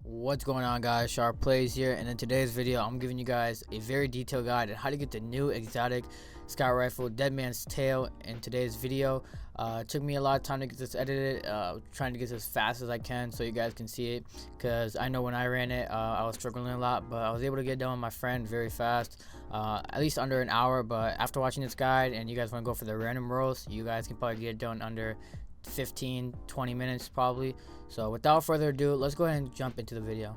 What's going on, guys? Sharp Plays here, and in today's video I'm giving you guys a very detailed guide on how to get the new exotic scout rifle Dead Man's Tail. In today's video it took me a lot of time to get this edited, trying to get this as fast as I can so you guys can see it, because I know when I ran it I was struggling a lot, but I was able to get it done with my friend very fast, at least under an hour. But after watching this guide, and you guys want to go for the random rolls, you guys can probably get it done under 15-20 minutes probably. So without further ado, let's go ahead and jump into the video.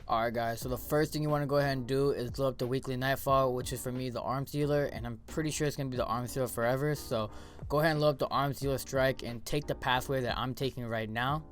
Alright guys, so the first thing you want to go ahead and do is load up the weekly nightfall, which is for me the arms dealer, and I'm pretty sure it's going to be the arms dealer forever. So go ahead and load up the arms dealer strike and take the pathway that I'm taking right now.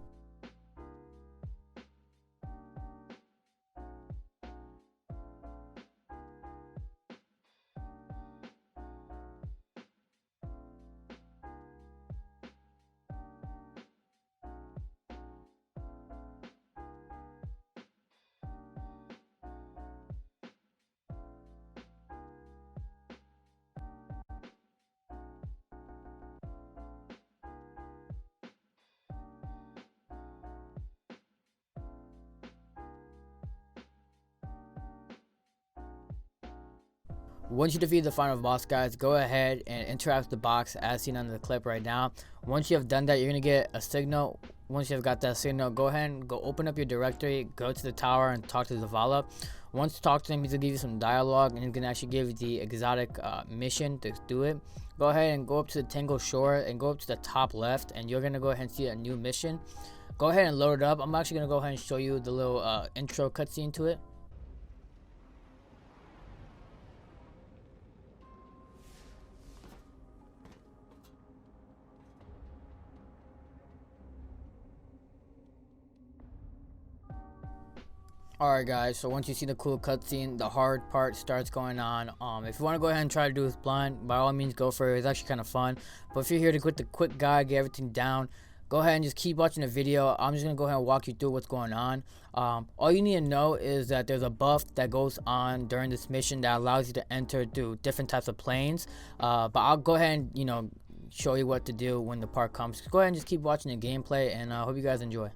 Once you defeat the final boss, guys, go ahead and interact with the box as seen on the clip right now. Once you have done that, you're going to get a signal. Once you've got that signal, go ahead and go open up your directory, go to the tower and talk to Zavala. Once you talk to him, he's going to give you some dialogue, and he's going to actually give you the exotic mission to do it. Go ahead and go up to the Tangle Shore and go up to the top left, and you're going to go ahead and see a new mission. Go ahead and load it up. I'm actually going to go ahead and show you the little intro cutscene to it. Alright guys, so once you see the cool cutscene, the hard part starts going on. If you want to go ahead and try to do this blind, by all means go for it. It's actually kind of fun. But if you're here to get the quick guide, get everything down, go ahead and just keep watching the video. I'm just going to go ahead and walk you through what's going on. All you need to know is that there's a buff that goes on during this mission that allows you to enter through different types of planes. But I'll go ahead and, show you what to do when the part comes. Go ahead and just keep watching the gameplay, and I hope you guys enjoy.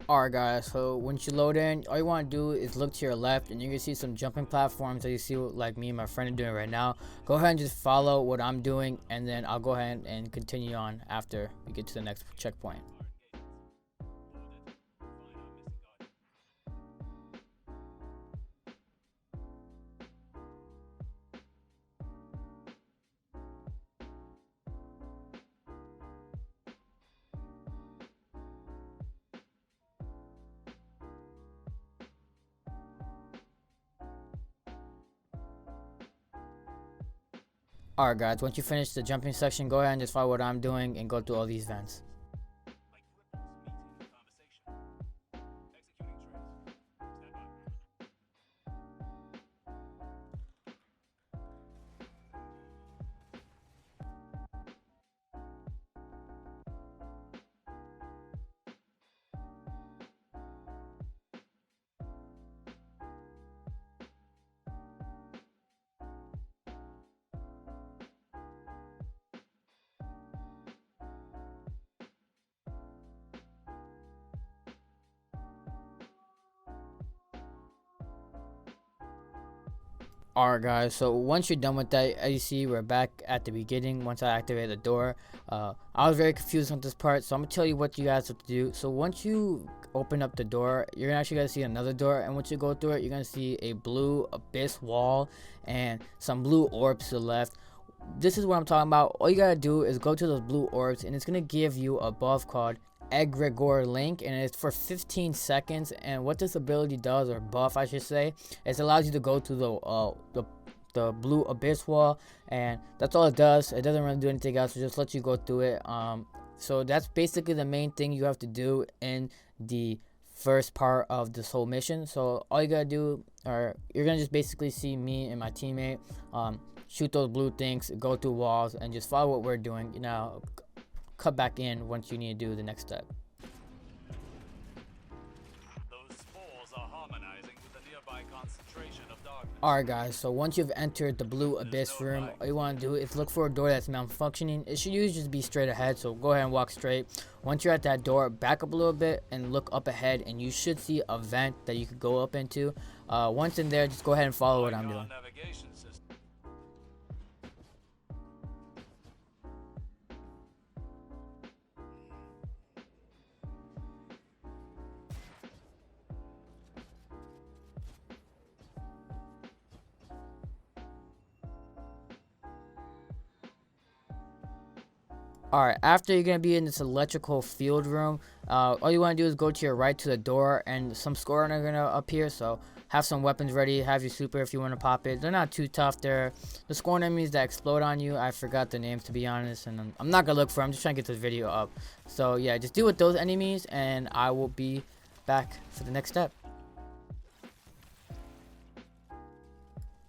Alright guys, so once you load in, all you want to do is look to your left, and you're going to see some jumping platforms that you see like me and my friend are doing right now. Go ahead and just follow what I'm doing, and then I'll go ahead and continue on after we get to the next checkpoint. Alright guys, once you finish the jumping section, go ahead and just follow what I'm doing and go through all these vents. Alright guys, so once you're done with that, as you see, we're back at the beginning. Once I activate the door, I was very confused on this part, so I'm gonna tell you what you guys have to do. So once you open up the door, you're actually gonna see another door, and once you go through it, you're gonna see a blue abyss wall and some blue orbs to the left. This is what I'm talking about. All you gotta do is go to those blue orbs, and it's gonna give you a buff called Egregore Link, and it's for 15 seconds. And what this ability does, or buff I should say, is it allows you to go to the blue abyss wall, and that's all it does. It doesn't really do anything else. It just lets you go through it. So that's basically the main thing you have to do in the first part of this whole mission. So all you gotta do, or you're gonna just basically see me and my teammate shoot those blue things, go through walls, and just follow what we're doing. Cut back in once you need to do the next step. Those spores are harmonizing with the nearby Alright guys, so once you've entered the blue abyss room, all you want to do is look for a door that's malfunctioning. It should usually just be straight ahead, so go ahead and walk straight. Once you're at that door, back up a little bit and look up ahead, and you should see a vent that you could go up into. Once in there, just go ahead and follow what I'm doing. Alright, after you're going to be in this electrical field room, all you want to do is go to your right to the door, and some scoring are going to appear, so have some weapons ready, have your super if you want to pop it. They're not too tough. They're the scoring enemies that explode on you. I forgot the names, to be honest, and I'm not going to look for them. I'm just trying to get this video up. So yeah, just deal with those enemies, and I will be back for the next step.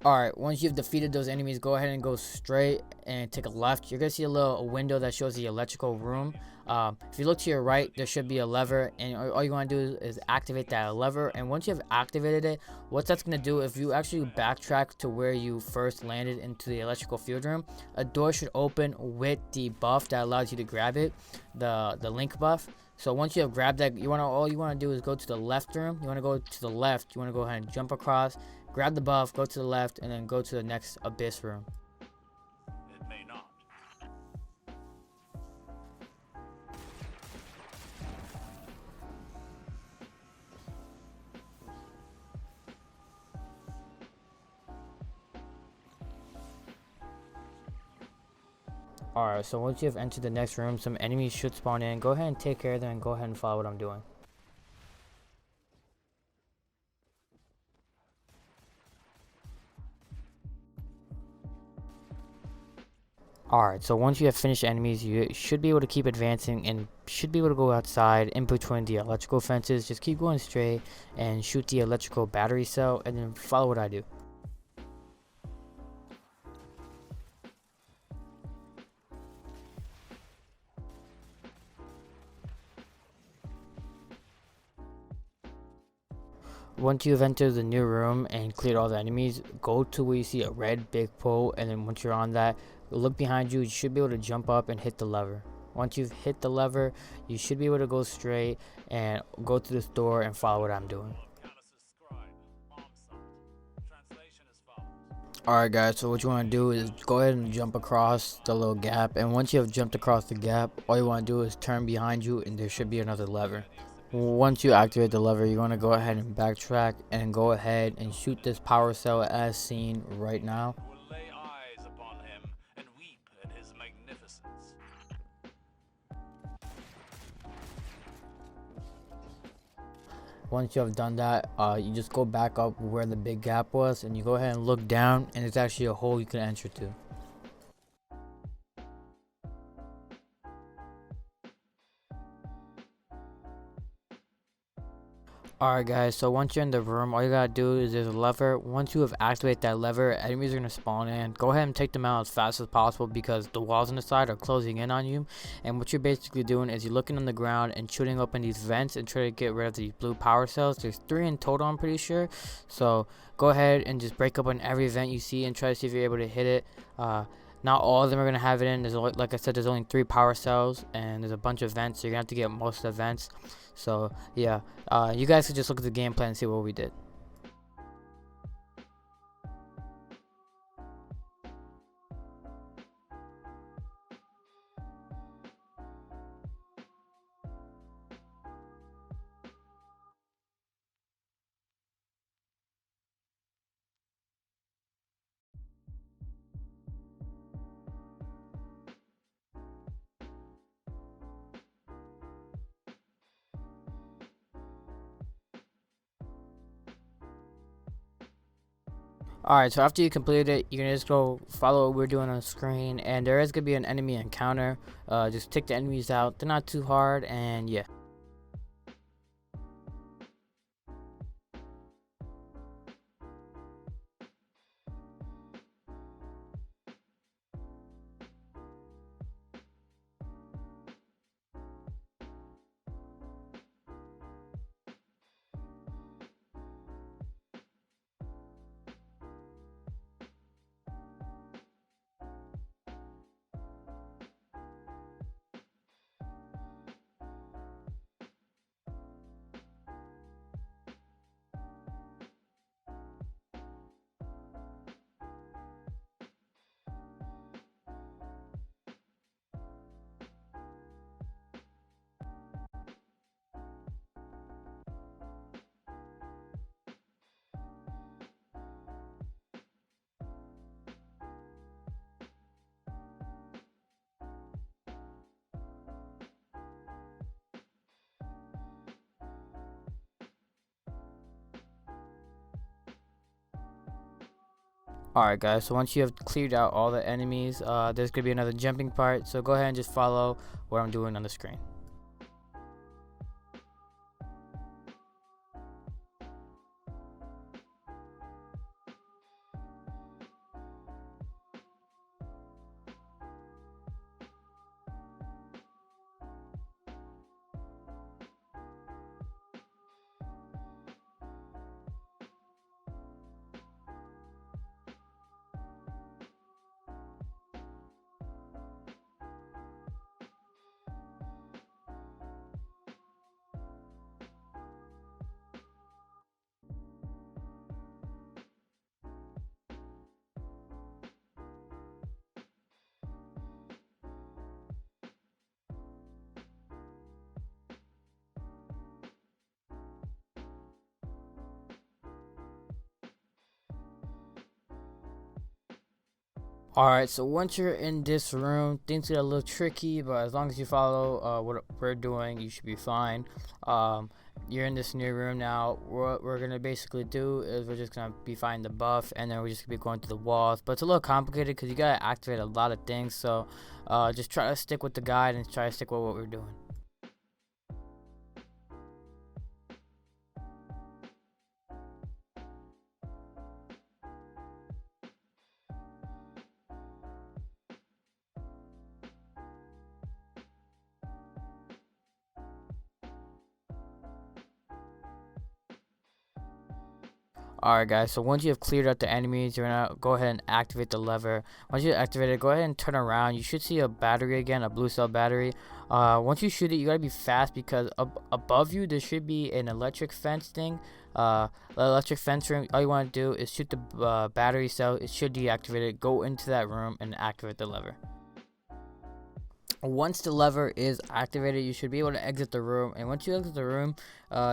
Alright, once you've defeated those enemies, go ahead and go straight and take a left. You're going to see a window that shows the electrical room. If you look to your right, there should be a lever, and all you want to do is activate that lever. And once you have activated it, what that's going to do, if you actually backtrack to where you first landed into the electrical field room, a door should open with the buff that allows you to grab it, the link buff. So once you have grabbed that, all you want to do is go to the left room. You want to go to the left. You want to go ahead and jump across, grab the buff, go to the left, and then go to the next abyss room. It may not. Alright, so once you have entered the next room, some enemies should spawn in. Go ahead and take care of them, and go ahead and follow what I'm doing. Alright, so once you have finished enemies, you should be able to keep advancing and should be able to go outside in between the electrical fences. Just keep going straight and shoot the electrical battery cell, and then follow what I do. Once you have entered the new room and cleared all the enemies, go to where you see a red big pole, and then once you're on that, look behind you. You should be able to jump up and hit the lever. Once you've hit the lever, you should be able to go straight and go to this door and follow what I'm doing. Alright guys, so what you want to do is go ahead and jump across the little gap, and once you have jumped across the gap, all you want to do is turn behind you, and there should be another lever. Once you activate the lever, you're going to go ahead and backtrack and go ahead and shoot this power cell as seen right now. Will lay eyes upon him and weep at his magnificence. Once you have done that, you just go back up where the big gap was, and you go ahead and look down, and it's actually a hole you can enter to. Alright guys, so once you're in the room, all you gotta do is there's a lever. Once you have activated that lever, enemies are gonna spawn in. Go ahead and take them out as fast as possible because the walls on the side are closing in on you. And what you're basically doing is you're looking on the ground and shooting open these vents and try to get rid of these blue power cells. There's 3 in total, I'm pretty sure. So go ahead and just break up on every vent you see and try to see if you're able to hit it. Not all of them are going to have it in. There's only, like I said, there's only 3 power cells, and there's a bunch of vents, so you're going to have to get most of the vents. So yeah, you guys could just look at the game plan and see what we did. Alright, so after you complete it, you're gonna just go follow what we're doing on the screen, and there is gonna be an enemy encounter. Just take the enemies out. They're not too hard, and yeah. Alright guys, so once you have cleared out all the enemies, there's going to be another jumping part, so go ahead and just follow what I'm doing on the screen. Alright, so once you're in this room, things get a little tricky, but as long as you follow what we're doing, you should be fine. You're in this new room now. What we're gonna basically do is we're just gonna be finding the buff, and then we're just gonna be going through the walls. But it's a little complicated because you gotta activate a lot of things. So just try to stick with the guide and try to stick with what we're doing. Alright guys, so once you have cleared out the enemies, you're gonna go ahead and activate the lever. Once you activate it, go ahead and turn around. You should see a battery again, a blue cell battery. Once you shoot it, you gotta be fast because above you there should be an electric fence thing. The electric fence room, all you want to do is shoot the battery cell. It should deactivate it. Go into that room and activate the lever. Once the lever is activated, you should be able to exit the room, and once you exit the room,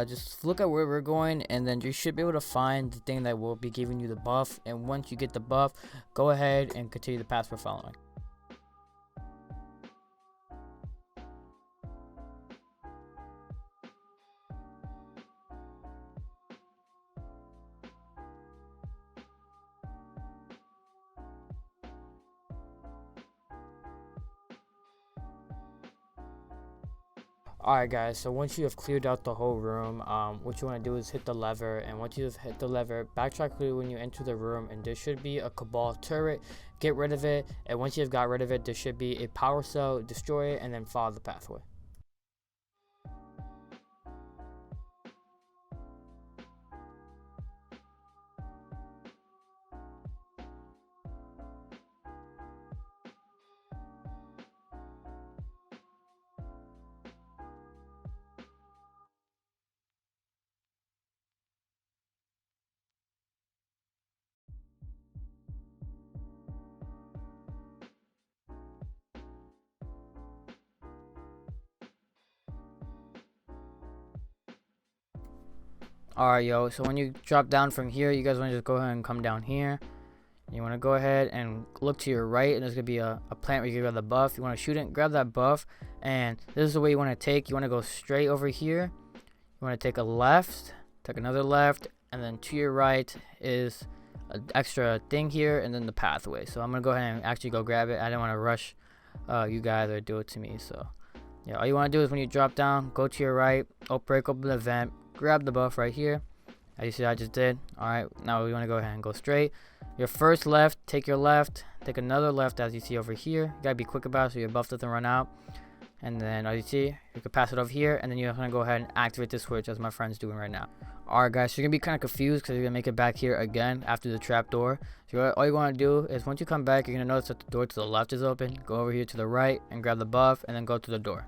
just look at where we're going, and then you should be able to find the thing that will be giving you the buff. And once you get the buff, go ahead and continue the path we're following. Alright guys, so once you have cleared out the whole room, what you want to do is hit the lever, and once you've hit the lever, backtrack quickly when you enter the room, and there should be a cabal turret. Get rid of it, and once you've got rid of it, there should be a power cell. Destroy it and then follow the pathway. Alright yo, so when you drop down from here, you guys want to just go ahead and come down here. You want to go ahead and look to your right, and there's going to be a plant where you can grab the buff. You want to shoot it, grab that buff, and this is the way you want to take. You want to go straight over here. You want to take a left, take another left, and then to your right is an extra thing here, and then the pathway. So I'm going to go ahead and actually go grab it. I don't want to rush you guys or do it to me. So yeah, all you want to do is when you drop down, go to your right, break open the vent, grab the buff right here. As you see, I just did. Alright, now we want to go ahead and go straight. Your first left, take your left, take another left as you see over here. You gotta be quick about it so your buff doesn't run out. And then as you see, you can pass it over here, and then you're gonna go ahead and activate the switch as my friend's doing right now. Alright guys, so you're gonna be kind of confused because you're gonna make it back here again after the trap door. So all you want to do is once you come back, you're gonna notice that the door to the left is open. Go over here to the right and grab the buff, and then go to the door.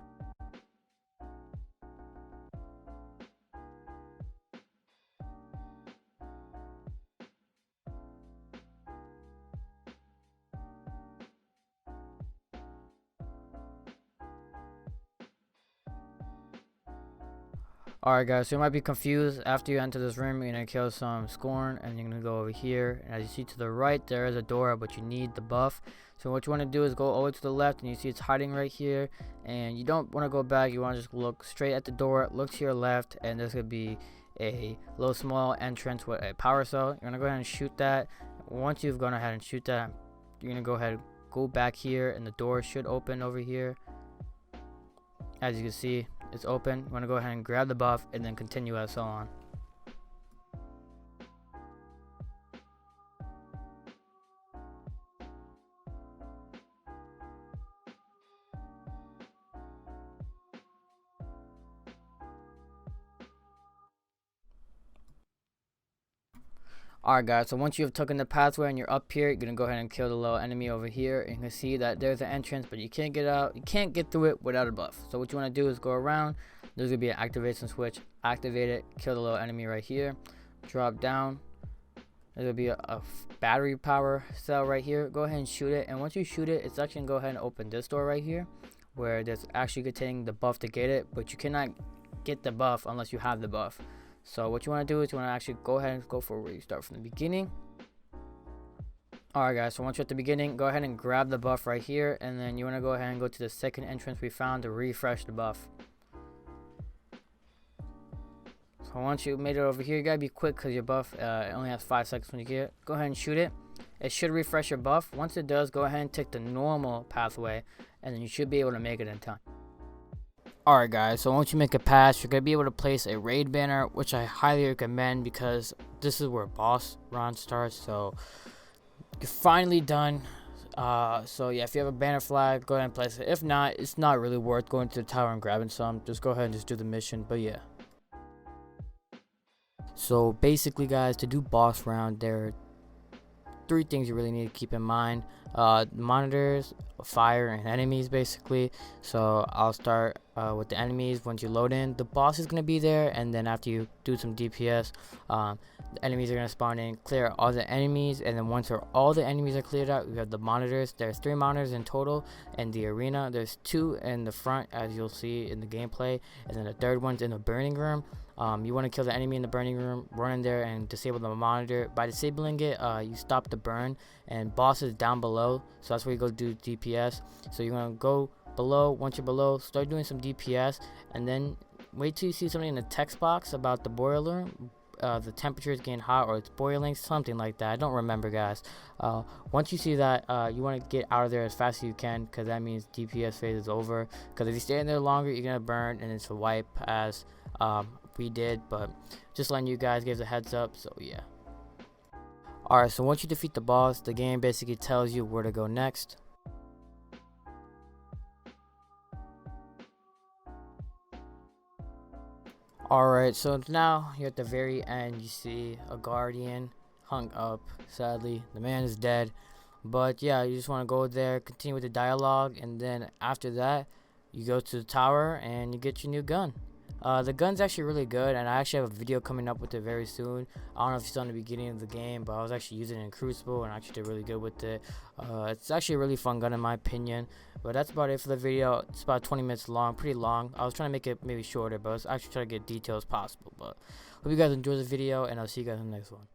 Alright guys, so you might be confused. After you enter this room, you're going to kill some scorn, and you're going to go over here, and as you see to the right there is a door, but you need the buff. So what you want to do is go all the way to the left, and you see it's hiding right here, and you don't want to go back. You want to just look straight at the door, look to your left, and there's going to be a little small entrance with a power cell. You're going to go ahead and shoot that. once you've gone ahead and shoot that, you're gonna go ahead and go back here, and the door should open over here. As you can see, it's open. You want to go ahead and grab the buff and then continue as so on. Alright guys, so once you have taken the pathway and you're up here, you're gonna go ahead and kill the little enemy over here, and you can see that there's an entrance, but you can't get out, you can't get through it without a buff. So what you want to do is go around, there's gonna be an activation switch, activate it, kill the little enemy right here, drop down, there's gonna be a battery power cell right here, go ahead and shoot it, and once you shoot it, it's actually gonna go ahead and open this door right here, where there's actually containing the buff to get it, but you cannot get the buff unless you have the buff. So what you want to do is you want to actually go ahead and go for where you start from the beginning. Alright guys, so once you're at the beginning, go ahead and grab the buff right here, and then you want to go ahead and go to the second entrance we found to refresh the buff. So once you made it over here, you gotta be quick because your buff it only has 5 seconds when you get it. Go ahead and shoot it. It should refresh your buff. Once it does, go ahead and take the normal pathway, and then you should be able to make it in time. Alright guys, so once you make a pass, you're going to be able to place a raid banner, which I highly recommend because this is where boss round starts. So you're finally done. So yeah, if you have a banner flag, go ahead and place it. If not, it's not really worth going to the tower and grabbing some. Just go ahead and just do the mission. But yeah. So basically guys, to do boss round, there are 3 things you really need to keep in mind. Monitors, fire, and enemies basically. So I'll start with the enemies. Once you load in, the boss is going to be there, and then after you do some DPS, the enemies are going to spawn in, clear all the enemies, and then once all the enemies are cleared out, you have the monitors. There's 3 monitors in total in the arena. There's 2 in the front, as you'll see in the gameplay, and then the 3rd one's in the burning room. You want to kill the enemy in the burning room, run in there and disable the monitor. By disabling it, you stop the burn, and boss is down below, so that's where you go do DPS. So you're going to go below. Once you're below, start doing some DPS, and then wait till you see something in the text box about the boiler. The temperature is getting hot, or it's boiling, something like that. I don't remember guys. Once you see that, you want to get out of there as fast as you can, because that means DPS phase is over. Because if you stay in there longer, you're going to burn, and it's a wipe as we did. But just letting you guys give a heads up. So yeah. Alright, so once you defeat the boss, the game basically tells you where to go next. Alright, so now you're at the very end. You see a guardian hung up. Sadly, the man is dead. But yeah, you just want to go there, continue with the dialogue, and then after that, you go to the tower and you get your new gun. The gun's actually really good, and I actually have a video coming up with it very soon. I don't know if you saw in the beginning of the game, but I was actually using it in Crucible and I actually did really good with it. It's actually a really fun gun in my opinion. But that's about it for the video. It's about 20 minutes long, pretty long. I was trying to make it maybe shorter, but I was actually trying to get details possible. But hope you guys enjoyed the video, and I'll see you guys in the next one.